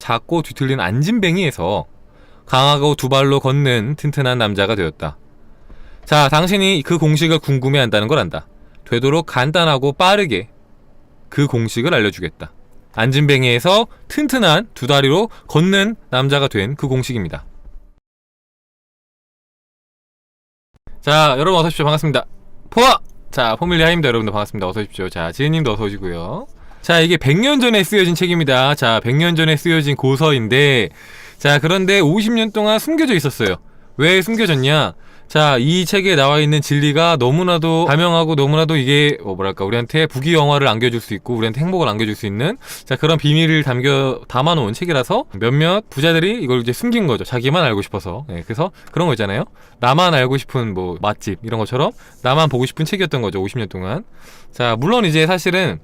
작고 뒤틀린 안진뱅이에서 강하고 두 발로 걷는 튼튼한 남자가 되었다. 자, 당신이 그 공식을 궁금해한다는 걸 안다. 되도록 간단하고 빠르게 그 공식을 알려주겠다. 안진뱅이에서 튼튼한 두 다리로 걷는 남자가 된 그 공식입니다. 자, 여러분 어서오십시오. 반갑습니다. 포아! 자, 포밀리아입니다. 여러분들 반갑습니다. 어서오십시오. 자, 지은님도 어서오시고요. 자, 이게 100년 전에 쓰여진 책입니다. 자, 100년 전에 쓰여진 고서인데, 자, 그런데 50년 동안 숨겨져 있었어요. 왜 숨겨졌냐? 자, 이 책에 나와 있는 진리가 너무나도 다명하고 너무나도 이게 뭐랄까 우리한테 부귀영화를 안겨줄 수 있고 우리한테 행복을 안겨줄 수 있는 자 그런 비밀을 담아놓은 책이라서 몇몇 부자들이 이걸 이제 숨긴 거죠. 자기만 알고 싶어서. 네, 그래서 그런 거 있잖아요. 나만 알고 싶은 뭐 맛집 이런 것처럼 나만 보고 싶은 책이었던 거죠. 50년 동안. 자, 물론 이제 사실은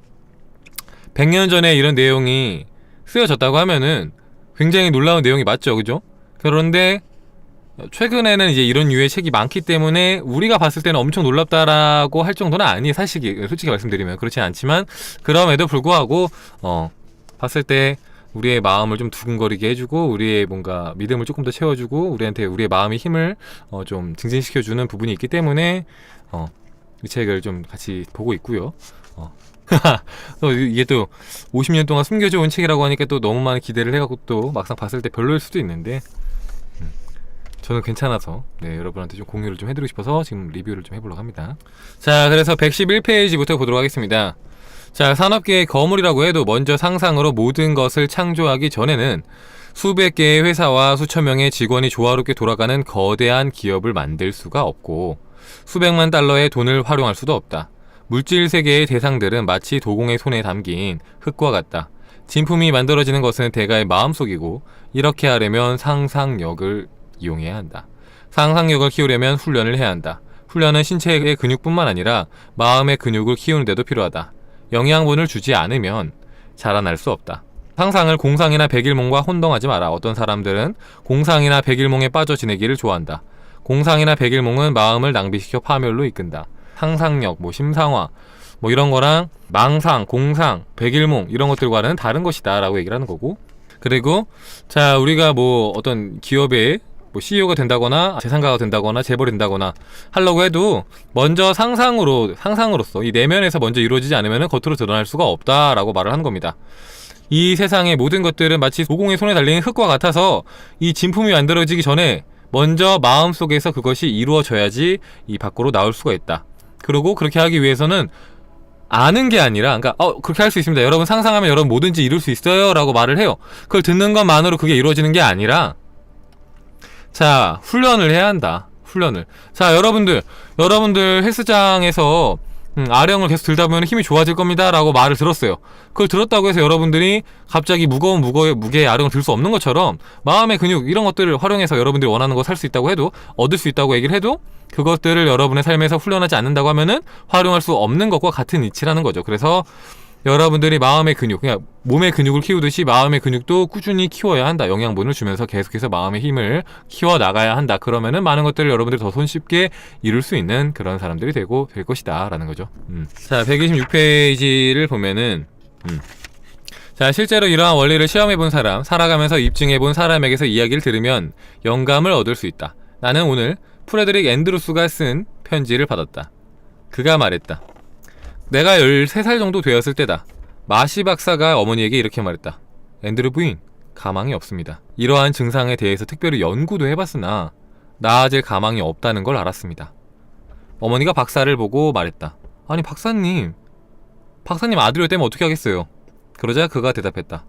100년 전에 이런 내용이 쓰여졌다고 하면은 굉장히 놀라운 내용이 맞죠, 그죠? 그런데 최근에는 이제 이런 유의 책이 많기 때문에 우리가 봤을 때는 엄청 놀랍다라고 할 정도는 아니에요. 솔직히 말씀드리면 그렇진 않지만 그럼에도 불구하고 봤을 때 우리의 마음을 좀 두근거리게 해주고 우리의 뭔가 믿음을 조금 더 채워주고 우리한테 우리의 마음의 힘을 좀 증진시켜주는 부분이 있기 때문에 이 책을 좀 같이 보고 있고요. 이게 또 50년 동안 숨겨져 온 책이라고 하니까 또 너무 많은 기대를 해갖고 또 막상 봤을 때 별로일 수도 있는데 저는 괜찮아서 여러분한테 좀 공유를 좀 해드리고 싶어서 지금 리뷰를 좀 해보려고 합니다. 자, 그래서 111페이지부터 보도록 하겠습니다. 자, 산업계의 거물이라고 해도 먼저 상상으로 모든 것을 창조하기 전에는 수백 개의 회사와 수천 명의 직원이 조화롭게 돌아가는 거대한 기업을 만들 수가 없고 수백만 달러의 돈을 활용할 수도 없다. 물질 세계의 대상들은 마치 도공의 손에 담긴 흙과 같다. 진품이 만들어지는 것은 대가의 마음속이고 이렇게 하려면 상상력을 이용해야 한다. 상상력을 키우려면 훈련을 해야 한다. 훈련은 신체의 근육뿐만 아니라 마음의 근육을 키우는 데도 필요하다. 영양분을 주지 않으면 자라날 수 없다. 상상을 공상이나 백일몽과 혼동하지 마라. 어떤 사람들은 공상이나 백일몽에 빠져 지내기를 좋아한다. 공상이나 백일몽은 마음을 낭비시켜 파멸로 이끈다. 상상력, 심상화 이런 거랑 망상, 공상, 백일몽 이런 것들과는 다른 것이다 라고 얘기를 하는 거고, 그리고 자 우리가 어떤 기업의 CEO가 된다거나 재산가가 된다거나 재벌이 된다거나 하려고 해도 먼저 상상으로서 이 내면에서 먼저 이루어지지 않으면 겉으로 드러날 수가 없다라고 말을 하는 겁니다. 이 세상의 모든 것들은 마치 도공의 손에 달린 흙과 같아서 이 진품이 만들어지기 전에 먼저 마음속에서 그것이 이루어져야지 이 밖으로 나올 수가 있다. 그리고 그렇게 하기 위해서는 아는 게 아니라, 그러니까 그렇게 할 수 있습니다. 여러분 상상하면 여러분 뭐든지 이룰 수 있어요 라고 말을 해요. 그걸 듣는 것만으로 그게 이루어지는 게 아니라 자, 훈련을 해야 한다. 훈련을. 자, 여러분들 헬스장에서 아령을 계속 들다 보면 힘이 좋아질 겁니다 라고 말을 들었어요. 그걸 들었다고 해서 여러분들이 갑자기 무거운 무게의 아령을 들 수 없는 것처럼 마음의 근육 이런 것들을 활용해서 여러분들이 원하는 거 살 수 있다고 해도, 얻을 수 있다고 얘기를 해도 그것들을 여러분의 삶에서 훈련하지 않는다고 하면은 활용할 수 없는 것과 같은 이치라는 거죠. 그래서 여러분들이 마음의 근육, 그냥 몸의 근육을 키우듯이 마음의 근육도 꾸준히 키워야 한다. 영양분을 주면서 계속해서 마음의 힘을 키워 나가야 한다. 그러면은 많은 것들을 여러분들이 더 손쉽게 이룰 수 있는 그런 사람들이 될 것이다 라는 거죠. 자, 126페이지를 보면은 자, 실제로 이러한 원리를 시험해본 사람, 살아가면서 입증해본 사람에게서 이야기를 들으면 영감을 얻을 수 있다. 나는 오늘 프레드릭 앤드루스가 쓴 편지를 받았다. 그가 말했다. 내가 13살 정도 되었을 때다. 마시 박사가 어머니에게 이렇게 말했다. 앤드루 부인, 가망이 없습니다. 이러한 증상에 대해서 특별히 연구도 해봤으나 나아질 가망이 없다는 걸 알았습니다. 어머니가 박사를 보고 말했다. 아니 박사님 아들이 되면 어떻게 하겠어요? 그러자 그가 대답했다.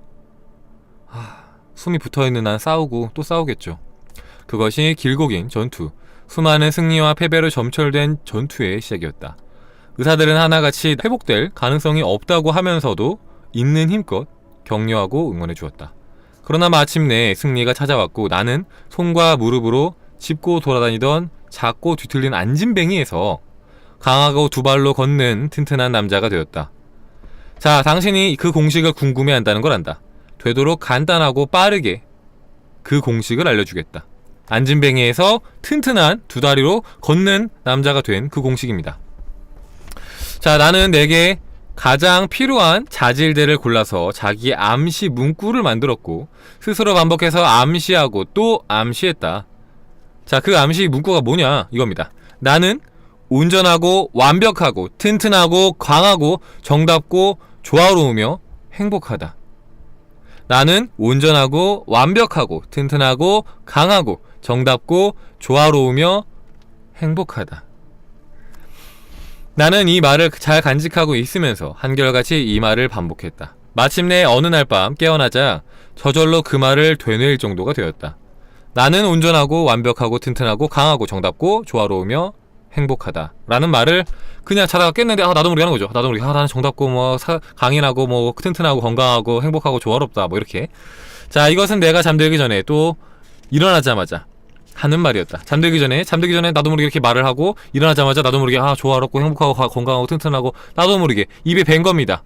숨이 붙어있는 한 싸우고 또 싸우겠죠. 그것이 길고 긴 전투, 수많은 승리와 패배로 점철된 전투의 시작이었다. 의사들은 하나같이 회복될 가능성이 없다고 하면서도 있는 힘껏 격려하고 응원해 주었다. 그러나 마침내 승리가 찾아왔고 나는 손과 무릎으로 짚고 돌아다니던 작고 뒤틀린 안진뱅이에서 강하고 두 발로 걷는 튼튼한 남자가 되었다. 자, 당신이 그 공식을 궁금해한다는 걸 안다. 되도록 간단하고 빠르게 그 공식을 알려주겠다. 안진뱅이에서 튼튼한 두 다리로 걷는 남자가 된 그 공식입니다. 자, 나는 내게 가장 필요한 자질들을 골라서 자기 암시 문구를 만들었고 스스로 반복해서 암시하고 또 암시했다. 자, 그 암시 문구가 뭐냐 이겁니다. 나는 온전하고 완벽하고 튼튼하고 강하고 정답고 조화로우며 행복하다. 나는 온전하고 완벽하고 튼튼하고 강하고 정답고 조화로우며 행복하다. 나는 이 말을 잘 간직하고 있으면서 한결같이 이 말을 반복했다. 마침내 어느 날 밤 깨어나자 저절로 그 말을 되뇌일 정도가 되었다. 나는 온전하고 완벽하고 튼튼하고 강하고 정답고 조화로우며 행복하다 라는 말을 그냥 자다가 깼는데 나도 모르게 하는 거죠. 나도 모르게 나는 정답고 뭐 강인하고 뭐 튼튼하고 건강하고 행복하고 조화롭다 뭐 이렇게. 자, 이것은 내가 잠들기 전에 또 일어나자마자 하는 말이었다. 잠들기 전에 나도 모르게 이렇게 말을 하고 일어나자마자 나도 모르게 조화롭고 행복하고 건강하고 튼튼하고 나도 모르게 입에 밴 겁니다.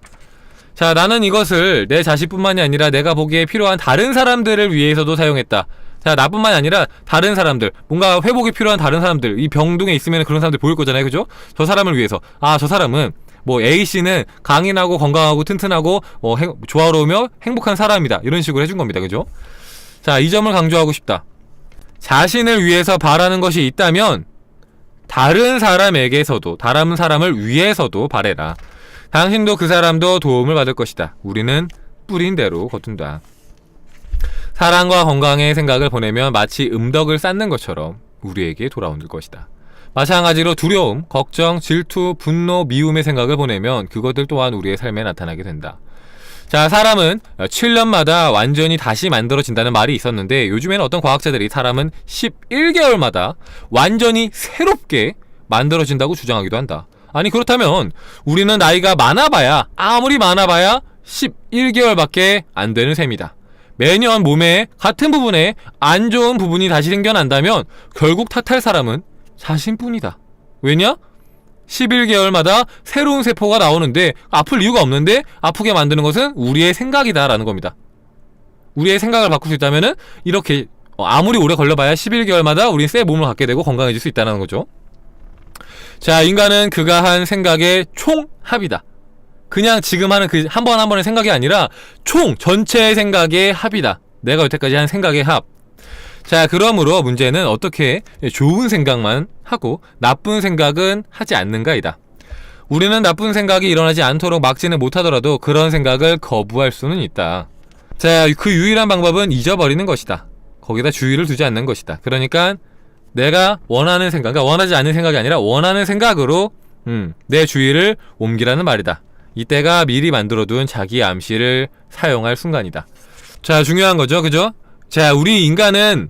자, 나는 이것을 내 자신뿐만이 아니라 내가 보기에 필요한 다른 사람들을 위해서도 사용했다. 자, 나뿐만이 아니라 다른 사람들, 뭔가 회복이 필요한 다른 사람들, 이 병동에 있으면 그런 사람들 보일 거잖아요, 그죠? 저 사람을 위해서 저 사람은 뭐 A씨는 강인하고 건강하고 튼튼하고 조화로우며 행복한 사람이다, 이런 식으로 해준 겁니다, 그죠? 자, 이 점을 강조하고 싶다. 자신을 위해서 바라는 것이 있다면 다른 사람에게서도, 다른 사람을 위해서도 바래라. 당신도 그 사람도 도움을 받을 것이다. 우리는 뿌린 대로 거둔다. 사랑과 건강의 생각을 보내면 마치 음덕을 쌓는 것처럼 우리에게 돌아오는 것이다. 마찬가지로 두려움, 걱정, 질투, 분노, 미움의 생각을 보내면 그것들 또한 우리의 삶에 나타나게 된다. 자, 사람은 7년마다 완전히 다시 만들어진다는 말이 있었는데 요즘에는 어떤 과학자들이 사람은 11개월마다 완전히 새롭게 만들어진다고 주장하기도 한다. 아니, 그렇다면 우리는 나이가 아무리 많아봐야 11개월밖에 안 되는 셈이다. 매년 몸에 같은 부분에 안 좋은 부분이 다시 생겨난다면 결국 탓할 사람은 자신뿐이다. 왜냐? 11개월마다 새로운 세포가 나오는데 아플 이유가 없는데 아프게 만드는 것은 우리의 생각이다 라는 겁니다. 우리의 생각을 바꿀 수 있다면은 이렇게 아무리 오래 걸려봐야 11개월마다 우리는 새 몸을 갖게 되고 건강해질 수 있다는 거죠. 자, 인간은 그가 한 생각의 총합이다. 그냥 지금 하는 그 한 번 한 번의 생각이 아니라 전체의 생각의 합이다. 내가 여태까지 한 생각의 합. 자, 그러므로 문제는 어떻게 좋은 생각만 하고 나쁜 생각은 하지 않는가이다. 우리는 나쁜 생각이 일어나지 않도록 막지는 못하더라도 그런 생각을 거부할 수는 있다. 자, 그 유일한 방법은 잊어버리는 것이다. 거기다 주의를 두지 않는 것이다. 그러니까 내가 원하는 생각, 그러니까 원하지 않는 생각이 아니라 원하는 생각으로 내 주의를 옮기라는 말이다. 이때가 미리 만들어둔 자기 암시를 사용할 순간이다. 자, 중요한 거죠, 그죠? 자, 우리 인간은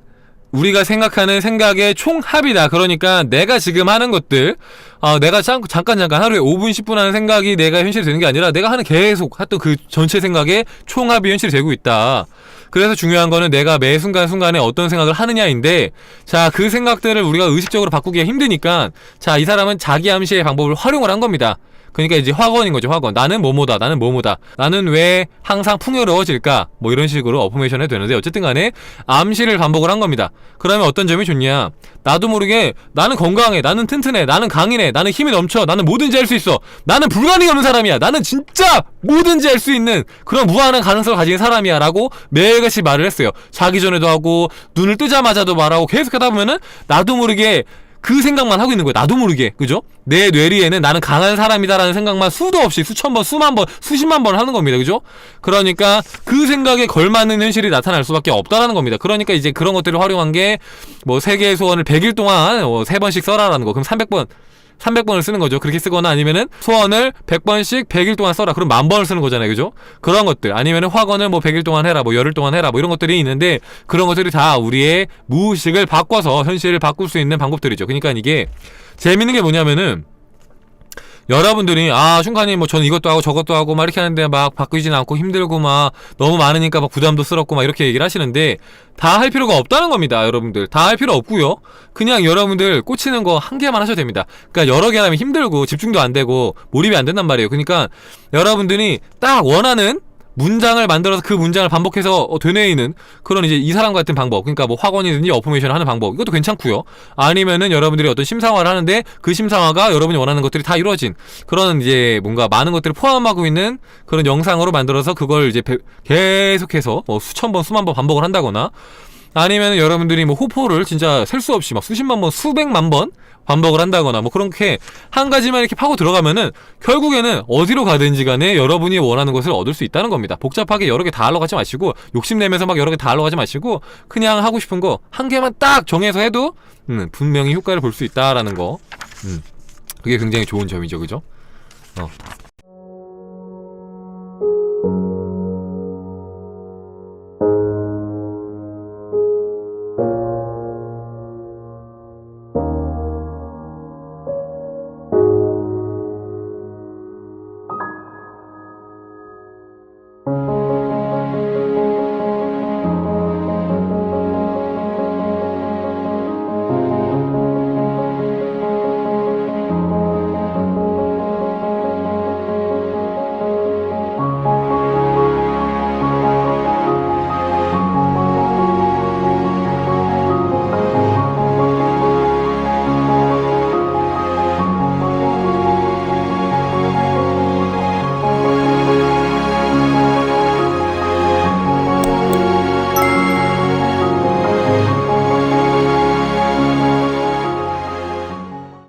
우리가 생각하는 생각의 총합이다. 그러니까 내가 지금 하는 것들, 내가 잠깐 하루에 5분 10분 하는 생각이 내가 현실이 되는 게 아니라 내가 하는 계속 했던 그 전체 생각의 총합이 현실이 되고 있다. 그래서 중요한 거는 내가 매 순간순간에 어떤 생각을 하느냐인데, 자, 그 생각들을 우리가 의식적으로 바꾸기가 힘드니까, 자, 이 사람은 자기 암시의 방법을 활용을 한 겁니다. 그러니까 이제 확언인 거죠, 확언. 나는 뭐뭐다. 나는 왜 항상 풍요로워질까? 뭐 이런 식으로 어포메이션 해도 되는데, 어쨌든 간에 암시를 반복을 한 겁니다. 그러면 어떤 점이 좋냐? 나도 모르게 나는 건강해, 나는 튼튼해, 나는 강인해, 나는 힘이 넘쳐, 나는 뭐든지 할 수 있어, 나는 불가능이 없는 사람이야, 나는 진짜 뭐든지 할 수 있는 그런 무한한 가능성을 가진 사람이야 라고 매일같이 말을 했어요. 자기 전에도 하고 눈을 뜨자마자도 말하고 계속 하다 보면은 나도 모르게 그 생각만 하고 있는 거예요. 나도 모르게. 그죠? 내 뇌리에는 나는 강한 사람이다라는 생각만 수도 없이 수천 번, 수만 번, 수십만 번 하는 겁니다. 그죠? 그러니까 그 생각에 걸맞는 현실이 나타날 수밖에 없다라는 겁니다. 그러니까 이제 그런 것들을 활용한 게 뭐 세계의 소원을 100일 동안 3번씩 써라라는 거. 그럼 300번을 쓰는 거죠. 그렇게 쓰거나 아니면은 소원을 100번씩 100일 동안 써라. 그럼 10,000번을 쓰는 거잖아요. 그죠? 그런 것들. 아니면은 확언을 뭐 100일 동안 해라. 뭐 열흘 동안 해라. 뭐 이런 것들이 있는데 그런 것들이 다 우리의 무의식을 바꿔서 현실을 바꿀 수 있는 방법들이죠. 그러니까 이게 재밌는 게 뭐냐면은 여러분들이 슌카님 뭐 저는 이것도 하고 저것도 하고 막 이렇게 하는데 막 바꾸진 않고 힘들고 막 너무 많으니까 막 부담도 스럽고 막 이렇게 얘기를 하시는데 다 할 필요가 없다는 겁니다. 여러분들 다 할 필요 없고요. 그냥 여러분들 꽂히는 거 한 개만 하셔도 됩니다. 그러니까 여러 개 하면 힘들고 집중도 안 되고 몰입이 안 된단 말이에요. 그러니까 여러분들이 딱 원하는 문장을 만들어서 그 문장을 반복해서 되뇌이는 그런 이제 이 사람 같은 방법, 그러니까 뭐 확언이든지 어포메이션을 하는 방법, 이것도 괜찮고요. 아니면은 여러분들이 어떤 심상화를 하는데 그 심상화가 여러분이 원하는 것들이 다 이루어진 그런 이제 뭔가 많은 것들을 포함하고 있는 그런 영상으로 만들어서 그걸 이제 계속해서 뭐 수천 번 수만 번 반복을 한다거나, 아니면 여러분들이 뭐 호포를 진짜 셀 수 없이 막 수십만 번 수백만 번 반복을 한다거나, 뭐 그렇게 한 가지만 이렇게 파고 들어가면은 결국에는 어디로 가든지 간에 여러분이 원하는 것을 얻을 수 있다는 겁니다. 복잡하게 여러 개 다 하려고 하지 마시고, 욕심내면서 막 여러 개 다 하려고 하지 마시고, 그냥 하고 싶은 거 한 개만 딱 정해서 해도 분명히 효과를 볼 수 있다라는 거. 그게 굉장히 좋은 점이죠, 그죠?